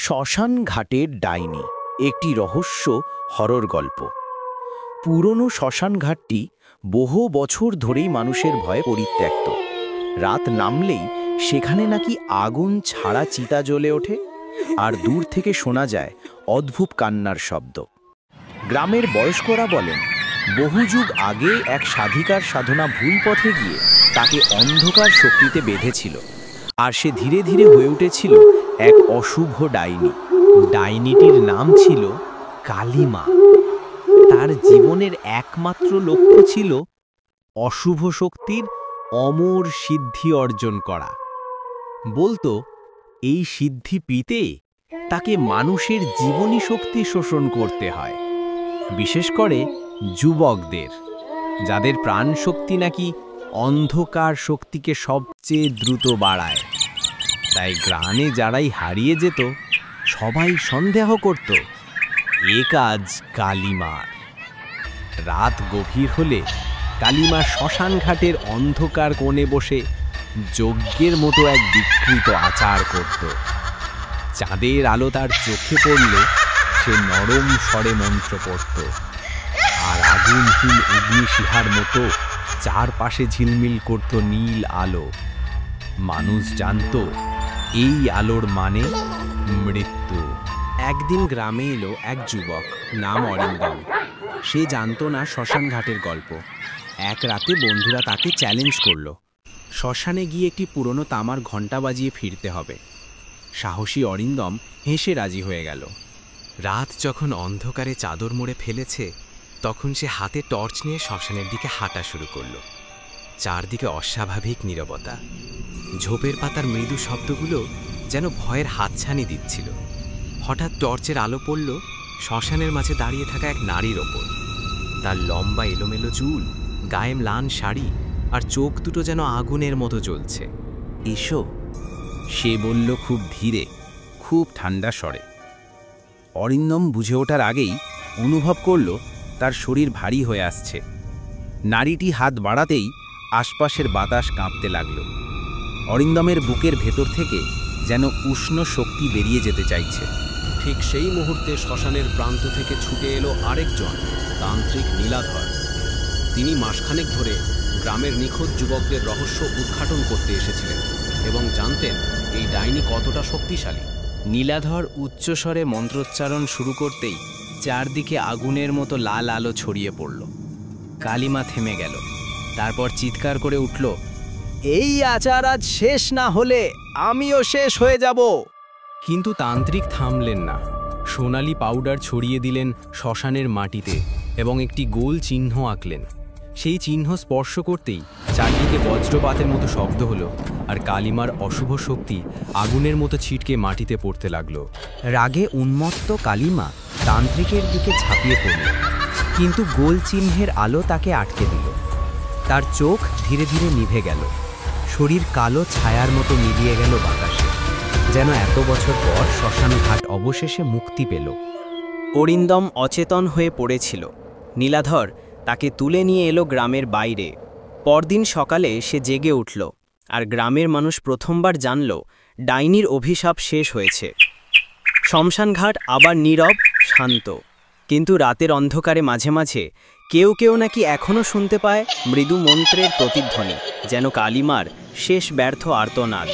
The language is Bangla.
শ্মশান ঘাটের ডাইনি একটি রহস্য হরর গল্প। পুরনো শ্মশান ঘাটটি বহু বছর ধরেই মানুষের ভয়ে পরিত্যক্ত। রাত নামলেই সেখানে নাকি আগুন ছাড়া চিতা জ্বলে ওঠে, আর দূর থেকে শোনা যায় অদ্ভুত কান্নার শব্দ। গ্রামের বয়স্করা বলেন, বহু যুগ আগে এক সাধিকার সাধনা ভুল পথে গিয়ে তাকে অন্ধকার শক্তিতে বেঁধেছিল, আর সে ধীরে ধীরে হয়ে উঠেছিল এক অশুভ ডাইনি। ডাইনিটির নাম ছিল কালিমা। তার জীবনের একমাত্র লক্ষ্য ছিল অশুভ শক্তির অমর সিদ্ধি অর্জন করা। বলতো, এই সিদ্ধি পেতে তাকে মানুষের জীবনী শক্তি শোষণ করতে হয়, বিশেষ করে যুবকদের, যাদের প্রাণ শক্তি নাকি অন্ধকার শক্তিকে সবচেয়ে দ্রুত বাড়ায়। তাই গ্রামে যারাই হারিয়ে যেত, সবাই সন্দেহ করত এ কাজ কালিমার। রাত গভীর হলে কালিমা শ্মশান ঘাটের অন্ধকার কোণে বসে যজ্ঞের মতো এক বিকৃত আচার করত। চাঁদের আলো তার চোখে পড়লে সে নরম স্বরে মন্ত্র পড়ত, আর আগুনহীন অগ্নিশিখার মতো চারপাশে ঝিলমিল করত নীল আলো। মানুষ জানত এই আলোর মানে মৃত্যু। একদিন গ্রামে এলো এক যুবক, নাম অরিন্দম। সে জানত না শ্মশান ঘাটের গল্প। এক রাতে বন্ধুরা তাকে চ্যালেঞ্জ করল, শ্মশানে গিয়ে একটি পুরনো তামার ঘণ্টা বাজিয়ে ফিরতে হবে। সাহসী অরিন্দম হেসে রাজি হয়ে গেল। রাত যখন অন্ধকারে চাদর মুড়ে ফেলেছে, তখন সে হাতে টর্চ নিয়ে শ্মশানের দিকে হাঁটা শুরু করল। চারদিকে অস্বাভাবিক নীরবতা। ঝোপের পাতার মৃদু শব্দগুলো যেন ভয়ের হাতছানি দিচ্ছিল। হঠাৎ টর্চের আলো পড়ল শ্মশানের মাঝে দাঁড়িয়ে থাকা এক নারীর ওপর। তার লম্বা এলোমেলো চুল, গায়ে ম্লান শাড়ি, আর চোখ দুটো যেন আগুনের মতো জ্বলছে। এসো, সে বলল খুব ধীরে, খুব ঠান্ডা স্বরে। অরিন্দম বুঝে ওঠার আগেই অনুভব করল তার শরীর ভারী হয়ে আসছে। নারীটি হাত বাড়াতেই আশপাশের বাতাস কাঁপতে লাগল। অরিন্দমের বুকের ভেতর থেকে যেন উষ্ণ শক্তি বেরিয়ে যেতে চাইছে। ঠিক সেই মুহূর্তে শ্মশানের প্রান্ত থেকে ছুটে এলো আরেকজন তান্ত্রিক, নীলাধর। তিনি মাসখানেক ধরে গ্রামের নিখোঁজ যুবকদের রহস্য উদ্ঘাটন করতে এসেছিলেন এবং জানতেন এই ডাইনি কতটা শক্তিশালী। নীলাধর উচ্চস্বরে মন্ত্রোচ্চারণ শুরু করতেই চারদিকে আগুনের মতো লাল আলো ছড়িয়ে পড়ল। কালিমা থেমে গেল, তারপর চিৎকার করে উঠল, এই আচার আজ শেষ না হলে আমিও শেষ হয়ে যাব। কিন্তু তান্ত্রিক থামলেন না। সোনালি পাউডার ছড়িয়ে দিলেন শ্মশানের মাটিতে এবং একটি গোল চিহ্ন আঁকলেন। সেই চিহ্ন স্পর্শ করতেই চারদিকে বজ্রপাতের মতো শব্দ হলো, আর কালিমার অশুভ শক্তি আগুনের মতো ছিটকে মাটিতে পড়তে লাগলো। রাগে উন্মত্ত কালিমা তান্ত্রিকের দিকে ঝাঁপিয়ে পড়ল, কিন্তু গোল চিহ্নের আলো তাকে আটকে দিল। তার চোখ ধীরে ধীরে নিভে গেল, শরীর কালো ছায়ার মতো মিলিয়ে গেল বাতাসে, যেন এত বছর পর শ্মশান ঘাট অবশেষে মুক্তি পেল। অরিন্দম অচেতন হয়ে পড়েছিল। নীলাধর তাকে তুলে নিয়ে এলো গ্রামের বাইরে। পরদিন সকালে সে জেগে উঠল, আর গ্রামের মানুষ প্রথমবার জানল ডাইনির অভিশাপ শেষ হয়েছে। শ্মশানঘাট আবার নীরব, শান্ত, কিন্তু রাতের অন্ধকারে মাঝে মাঝে কেউ কেউ নাকি এখনও শুনতে পায় মৃদু মন্ত্রের প্রতিধ্বনি, যেন কালিমার শেষ ব্যর্থ আর্তনাদ।